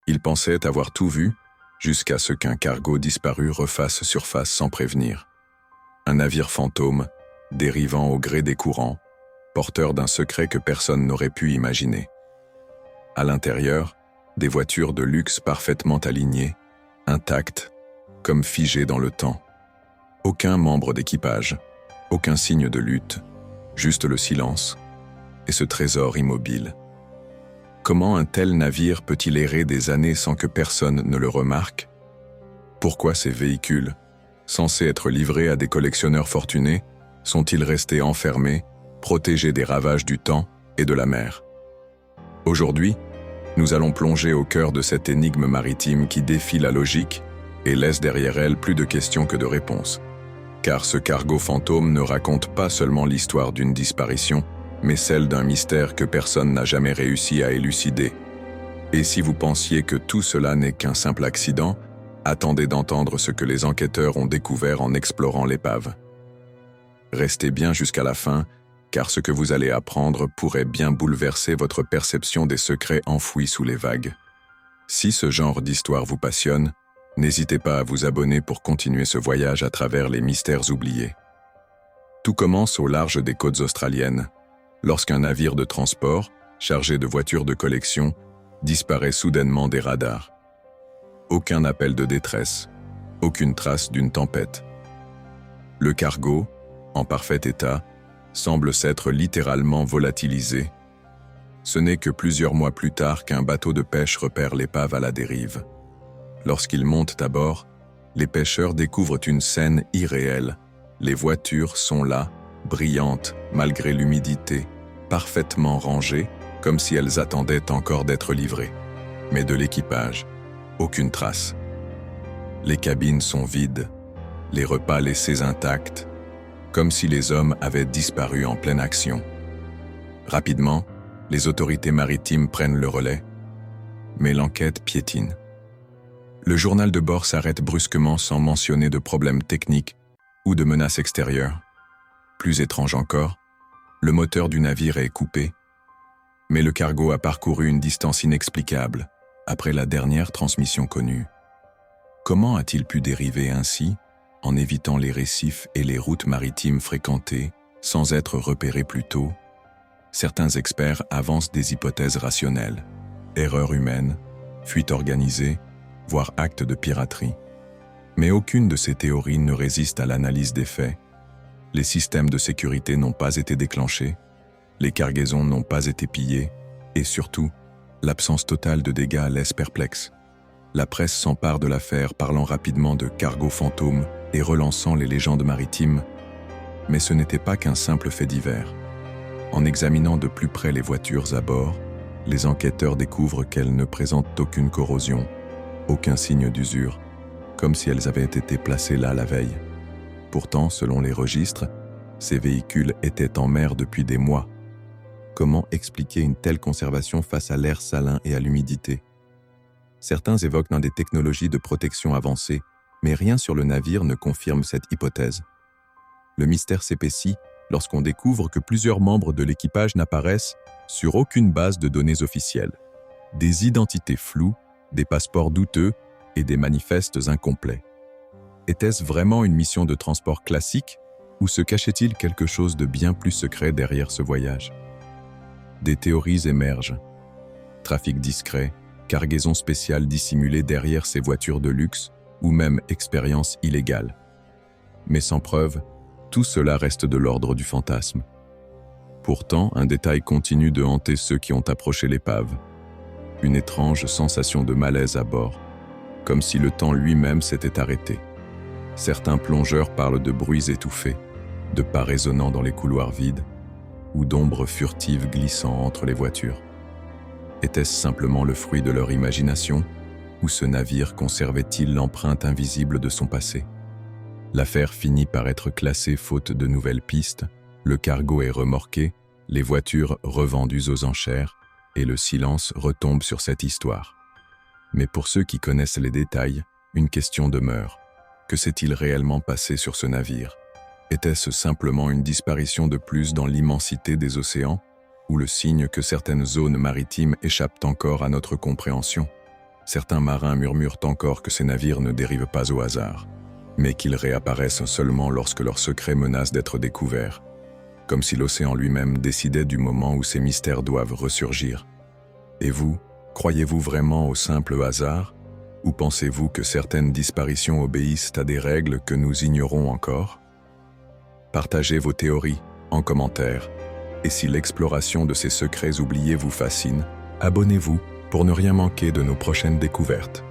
Ils pensaient avoir tout vu, jusqu'à ce qu'un cargo disparu refasse surface sans prévenir. Un navire fantôme, dérivant au gré des courants, porteur d'un secret que personne n'aurait pu imaginer. À l'intérieur, des voitures de luxe parfaitement alignées, intactes, comme figées dans le temps. Aucun membre d'équipage, aucun signe de lutte, juste le silence et ce trésor immobile. Comment un tel navire peut-il errer des années sans que personne ne le remarque? Pourquoi ces véhicules, censés être livrés à des collectionneurs fortunés, sont-ils restés enfermés, protégés des ravages du temps et de la mer? Aujourd'hui, nous allons plonger au cœur de cette énigme maritime qui défie la logique et laisse derrière elle plus de questions que de réponses. Car ce cargo fantôme ne raconte pas seulement l'histoire d'une disparition, mais celle d'un mystère que personne n'a jamais réussi à élucider. Et si vous pensiez que tout cela n'est qu'un simple accident, attendez d'entendre ce que les enquêteurs ont découvert en explorant l'épave. Restez bien jusqu'à la fin, car ce que vous allez apprendre pourrait bien bouleverser votre perception des secrets enfouis sous les vagues. Si ce genre d'histoire vous passionne, n'hésitez pas à vous abonner pour continuer ce voyage à travers les mystères oubliés. Tout commence au large des côtes australiennes, lorsqu'un navire de transport, chargé de voitures de collection, disparaît soudainement des radars. Aucun appel de détresse, aucune trace d'une tempête. Le cargo, en parfait état, semble s'être littéralement volatilisé. Ce n'est que plusieurs mois plus tard qu'un bateau de pêche repère l'épave à la dérive. Lorsqu'ils montent à bord, les pêcheurs découvrent une scène irréelle. Les voitures sont là, brillantes malgré l'humidité, parfaitement rangées, comme si elles attendaient encore d'être livrées. Mais de l'équipage, aucune trace. Les cabines sont vides, les repas laissés intacts, comme si les hommes avaient disparu en pleine action. Rapidement, les autorités maritimes prennent le relais, mais l'enquête piétine. Le journal de bord s'arrête brusquement sans mentionner de problèmes techniques ou de menaces extérieures. Plus étrange encore, le moteur du navire est coupé, mais le cargo a parcouru une distance inexplicable après la dernière transmission connue. Comment a-t-il pu dériver ainsi, en évitant les récifs et les routes maritimes fréquentées, sans être repéré plus tôt? Certains experts avancent des hypothèses rationnelles. Erreur humaine, fuite organisée, voire acte de piraterie. Mais aucune de ces théories ne résiste à l'analyse des faits. Les systèmes de sécurité n'ont pas été déclenchés, les cargaisons n'ont pas été pillées, et surtout, l'absence totale de dégâts laisse perplexe. La presse s'empare de l'affaire, parlant rapidement de cargo fantôme et relançant les légendes maritimes. Mais ce n'était pas qu'un simple fait divers. En examinant de plus près les voitures à bord, les enquêteurs découvrent qu'elles ne présentent aucune corrosion, aucun signe d'usure, comme si elles avaient été placées là la veille. Pourtant, selon les registres, ces véhicules étaient en mer depuis des mois. Comment expliquer une telle conservation face à l'air salin et à l'humidité? Certains évoquent des technologies de protection avancées, mais rien sur le navire ne confirme cette hypothèse. Le mystère s'épaissit lorsqu'on découvre que plusieurs membres de l'équipage n'apparaissent sur aucune base de données officielle. Des identités floues, des passeports douteux et des manifestes incomplets. Était-ce vraiment une mission de transport classique ou se cachait-il quelque chose de bien plus secret derrière ce voyage? Des théories émergent. Trafic discret, cargaison spéciale dissimulée derrière ces voitures de luxe ou même expérience illégale. Mais sans preuve, tout cela reste de l'ordre du fantasme. Pourtant, un détail continue de hanter ceux qui ont approché l'épave. Une étrange sensation de malaise à bord, comme si le temps lui-même s'était arrêté. Certains plongeurs parlent de bruits étouffés, de pas résonnant dans les couloirs vides, ou d'ombres furtives glissant entre les voitures. Était-ce simplement le fruit de leur imagination, ou ce navire conservait-il l'empreinte invisible de son passé? L'affaire finit par être classée faute de nouvelles pistes, le cargo est remorqué, les voitures revendues aux enchères, et le silence retombe sur cette histoire. Mais pour ceux qui connaissent les détails, une question demeure. Que s'est-il réellement passé sur ce navire? Était-ce simplement une disparition de plus dans l'immensité des océans, ou le signe que certaines zones maritimes échappent encore à notre compréhension? Certains marins murmurent encore que ces navires ne dérivent pas au hasard, mais qu'ils réapparaissent seulement lorsque leurs secrets menacent d'être découverts, comme si l'océan lui-même décidait du moment où ces mystères doivent ressurgir. Et vous, croyez-vous vraiment au simple hasard, ou pensez-vous que certaines disparitions obéissent à des règles que nous ignorons encore? Partagez vos théories en commentaire, et si l'exploration de ces secrets oubliés vous fascine, abonnez-vous pour ne rien manquer de nos prochaines découvertes.